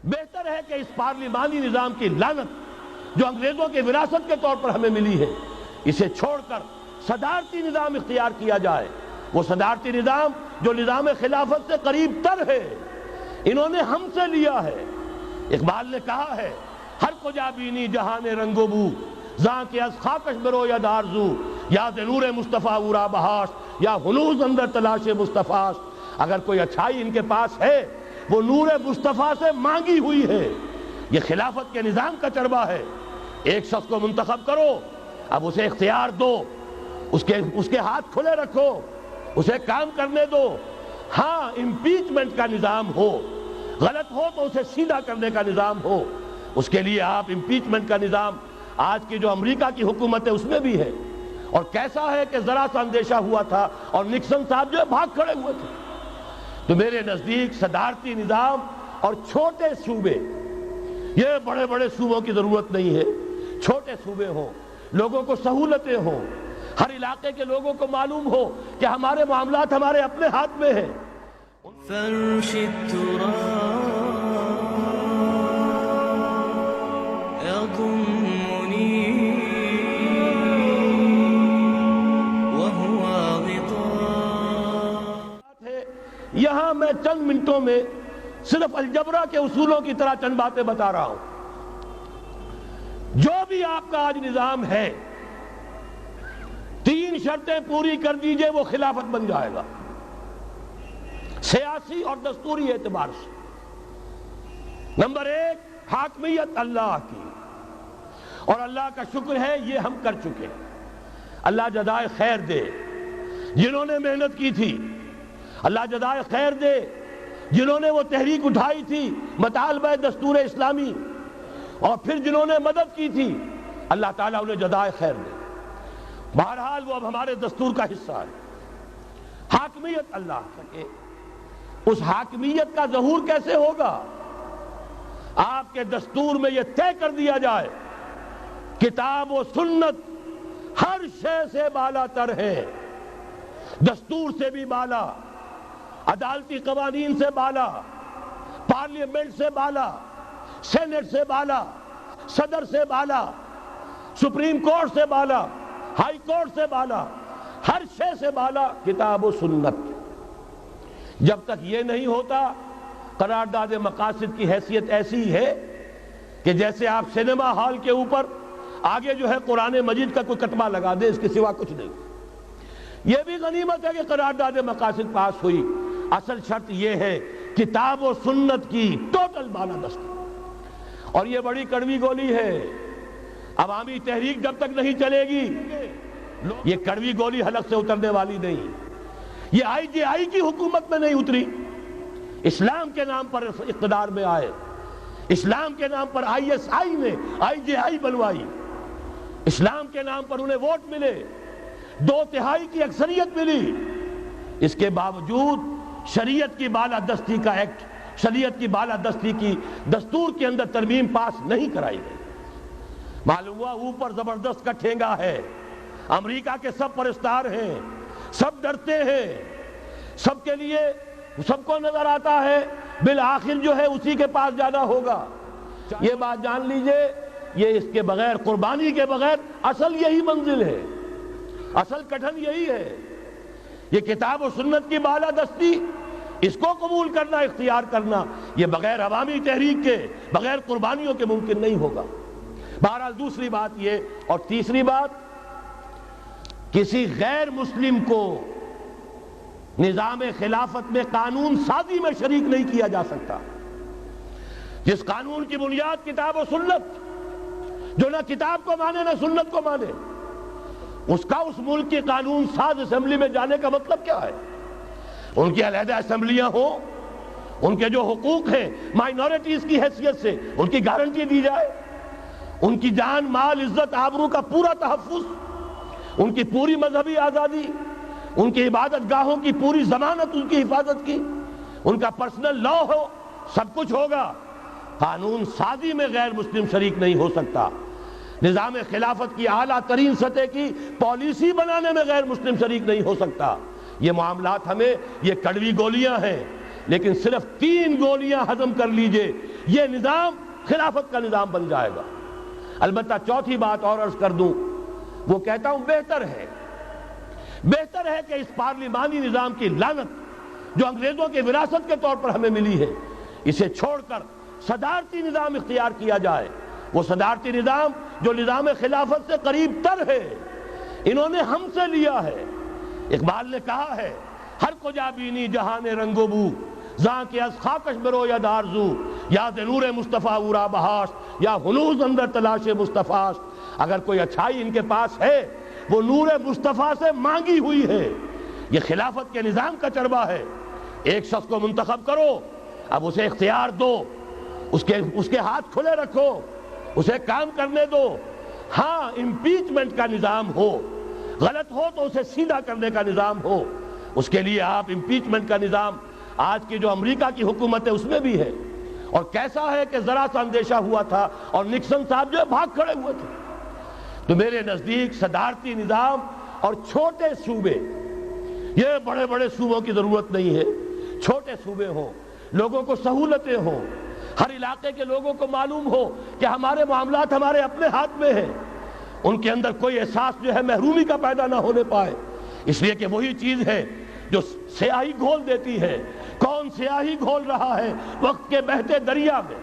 بہتر ہے کہ اس پارلیمانی نظام کی لعنت جو انگریزوں کے وراثت کے طور پر ہمیں ملی ہے، اسے چھوڑ کر صدارتی نظام اختیار کیا جائے۔ وہ صدارتی نظام جو نظام خلافت سے قریب تر ہے، انہوں نے ہم سے لیا ہے۔ اقبال نے کہا ہے، ہر کجا بینی جہان رنگ و بو، زاں کے از خاکش برو یا دارزو، یا نور مصطفیٰ اورا بہاش، یا ہنوز اندر تلاش مصطفیٰ۔ اگر کوئی اچھائی ان کے پاس ہے وہ نور مصطفیٰ سے مانگی ہوئی ہے۔ یہ خلافت کے نظام کا چربہ ہے۔ ایک شخص کو منتخب کرو، اب اسے اختیار دو، اس کے ہاتھ کھلے رکھو، اسے کام کرنے دو۔ ہاں، امپیچمنٹ کا نظام ہو، غلط ہو تو اسے سیدھا کرنے کا نظام ہو۔ اس کے لیے آپ امپیچمنٹ کا نظام آج کی جو امریکہ کی حکومت ہے اس میں بھی ہے۔ اور کیسا ہے کہ ذرا سا اندیشہ ہوا تھا اور نکسن صاحب جو بھاگ کھڑے ہوئے تھے۔ تو میرے نزدیک صدارتی نظام اور چھوٹے صوبے، یہ بڑے بڑے صوبوں کی ضرورت نہیں ہے، چھوٹے صوبے ہوں، لوگوں کو سہولتیں ہوں، ہر علاقے کے لوگوں کو معلوم ہو کہ ہمارے معاملات ہمارے اپنے ہاتھ میں ہیں۔ فرش التراب يضمني وهو غطاء۔ یہاں میں چند منٹوں میں صرف الجبرا کے اصولوں کی طرح چند باتیں بتا رہا ہوں۔ جو بھی آپ کا آج نظام ہے، 3 شرطیں پوری کر دیجئے وہ خلافت بن جائے گا، سیاسی اور دستوری اعتبار سے۔ نمبر 1، حاکمیت اللہ کی، اور اللہ کا شکر ہے یہ ہم کر چکے۔ اللہ جزائے خیر دے جنہوں نے محنت کی تھی، اللہ جزائے خیر دے جنہوں نے وہ تحریک اٹھائی تھی مطالبہ دستور اسلامی، اور پھر جنہوں نے مدد کی تھی، اللہ تعالیٰ انہیں جزائے خیر دے۔ بہرحال وہ اب ہمارے دستور کا حصہ ہے۔ حاکمیت اللہ کی، اس حاکمیت کا ظہور کیسے ہوگا؟ آپ کے دستور میں یہ طے کر دیا جائے، کتاب و سنت ہر شے سے بالا تر ہے، دستور سے بھی بالا، عدالتی قوانین سے بالا، پارلیمنٹ سے بالا، سینٹ سے بالا، صدر سے بالا، سپریم کورٹ سے بالا، ہائی کورٹ سے بالا، ہر شے سے بالا کتاب و سنت۔ جب تک یہ نہیں ہوتا، قرارداد مقاصد کی حیثیت ایسی ہے کہ جیسے آپ سینما ہال کے اوپر آگے جو ہے قرآن مجید کا کوئی کتبہ لگا دے، اس کے سوا کچھ نہیں۔ یہ بھی غنیمت ہے کہ قرارداد مقاصد پاس ہوئی، اصل شرط یہ ہے کتاب و سنت کی ٹوٹل بالادستی۔ اور یہ بڑی کڑوی گولی ہے، عوامی تحریک جب تک نہیں چلے گی یہ کڑوی گولی حلق سے اترنے والی نہیں۔ یہ آئی جے آئی کی حکومت میں نہیں اتری، اسلام کے نام پر اقتدار میں آئے، اسلام کے نام پر آئی ایس آئی نے آئی جے آئی بنوائی، اسلام کے نام پر انہیں ووٹ ملے، 2/3 کی اکثریت ملی، اس کے باوجود شریعت کی بالادستی کا ایکٹ، شریعت کی بالادستی کی دستور کے اندر ترمیم پاس نہیں کرائی گئی۔ معلوم ہوا اوپر زبردست کا ٹھینگا ہے، امریکہ کے سب پرستار ہیں، سب ڈرتے ہیں، سب کے لیے سب کو نظر آتا ہے بالآخر جو ہے اسی کے پاس جانا ہوگا۔ یہ بات جان لیجئے، یہ اس کے بغیر، قربانی کے بغیر اصل یہی منزل ہے، اصل کٹھن یہی ہے۔ یہ کتاب و سنت کی بالادستی، اس کو قبول کرنا، اختیار کرنا، یہ بغیر عوامی تحریک کے، بغیر قربانیوں کے ممکن نہیں ہوگا۔ بہرحال دوسری بات یہ، اور تیسری بات، کسی غیر مسلم کو نظام خلافت میں قانون سازی میں شریک نہیں کیا جا سکتا۔ جس قانون کی بنیاد کتاب و سنت، جو نہ کتاب کو مانے نہ سنت کو مانے، اس کا اس ملک کی قانون ساز اسمبلی میں جانے کا مطلب کیا ہے؟ ان کی علیحدہ اسمبلیاں ہوں، ان کے جو حقوق ہیں مائنورٹیز کی حیثیت سے ان کی گارنٹی دی جائے، ان کی جان، مال، عزت، آبرو کا پورا تحفظ، ان کی پوری مذہبی آزادی، ان کی عبادت گاہوں کی پوری ضمانت، ان کی حفاظت کی، ان کا پرسنل لا ہو، سب کچھ ہوگا۔ قانون سازی میں غیر مسلم شریک نہیں ہو سکتا، نظام خلافت کی اعلیٰ ترین سطح کی پالیسی بنانے میں غیر مسلم شریک نہیں ہو سکتا۔ یہ معاملات ہمیں، یہ کڑوی گولیاں ہیں، لیکن صرف 3 گولیاں ہضم کر لیجئے، یہ نظام خلافت کا نظام بن جائے گا۔ البتہ چوتھی بات اور عرض کر دوں، وہ کہتا ہوں بہتر ہے کہ اس پارلیمانی نظام کی لعنت جو انگریزوں کے وراثت کے طور پر ہمیں ملی ہے، اسے چھوڑ کر صدارتی نظام اختیار کیا جائے۔ وہ صدارتی نظام جو نظام خلافت سے قریب تر ہے، انہوں نے ہم سے لیا ہے۔ اقبال نے کہا ہے، ہر کجا بینی جہان رنگ و بو، زاں کے از خاکش برو یا دارزو، یا نور مصطفیٰ اورا بہاش، یا ہنوز اندر تلاش مصطفیٰ۔ اگر کوئی اچھائی ان کے پاس ہے وہ نور مصطفیٰ سے مانگی ہوئی ہے۔ یہ خلافت کے نظام کا چربہ ہے۔ ایک شخص کو منتخب کرو، اب اسے اختیار دو، اس کے ہاتھ کھلے رکھو، اسے کام کرنے دو۔ ہاں، امپیچمنٹ کا نظام ہو، غلط ہو تو اسے سیدھا کرنے کا نظام ہو۔ اس کے لیے آپ امپیچمنٹ کا نظام آج کی جو امریکہ کی حکومت ہے اس میں بھی ہے، اور کیسا ہے کہ ذرا سا اندیشہ ہوا تھا اور نکسن صاحب جو بھاگ کھڑے ہوئے تھے۔ تو میرے نزدیک صدارتی نظام اور چھوٹے صوبے، یہ بڑے بڑے صوبوں کی ضرورت نہیں ہے، چھوٹے صوبے ہوں، لوگوں کو سہولتیں ہوں، ہر علاقے کے لوگوں کو معلوم ہو کہ ہمارے معاملات ہمارے اپنے ہاتھ میں ہیں، ان کے اندر کوئی احساس جو ہے محرومی کا پیدا نہ ہونے پائے۔ اس لیے کہ وہی چیز ہے جو سیاہی گھول دیتی ہے۔ کون سیاہی گھول رہا ہے وقت کے بہتے دریا میں؟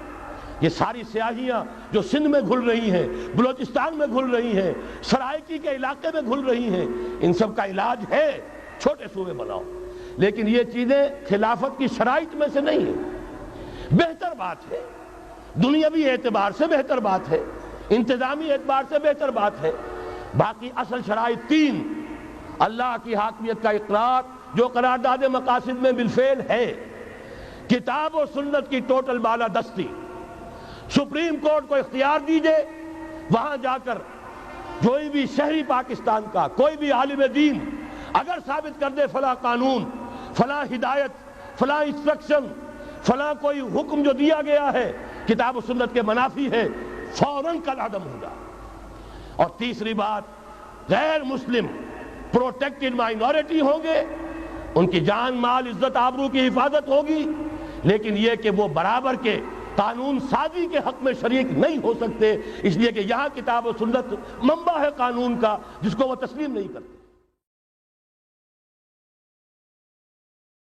یہ ساری سیاہیاں جو سندھ میں گھل رہی ہیں، بلوچستان میں گھل رہی ہیں، سرائکی کے علاقے میں گھل رہی ہیں، ان سب کا علاج ہے چھوٹے صوبے بناؤ۔ لیکن یہ چیزیں خلافت کی شرائط میں سے نہیں ہیں۔ بہتر بات ہے، دنیاوی اعتبار سے بہتر بات ہے، انتظامی اعتبار سے بہتر بات ہے۔ باقی اصل شرائط تین: اللہ کی حاکمیت کا اقرار جو قرارداد مقاصد میں بالفعل ہے، کتاب و سنت کی ٹوٹل بالادستی، سپریم کورٹ کو اختیار دیجئے وہاں جا کر کوئی بھی شہری پاکستان کا کوئی بھی عالم دین اگر ثابت کر دے فلاں قانون، فلاں ہدایت، فلاں انسٹرکشن، فلاں کوئی حکم جو دیا گیا ہے کتاب و سنت کے منافی ہے، فوراً کل عدم ہوگا۔ اور تیسری بات، غیر مسلم پروٹیکٹڈ مائنورٹی ہوں گے، ان کی جان مال عزت آبرو کی حفاظت ہوگی، لیکن یہ کہ وہ برابر کے قانون سازی کے حق میں شریک نہیں ہو سکتے، اس لیے کہ یہاں کتاب و سنت منبع ہے قانون کا جس کو وہ تسلیم نہیں کرتے۔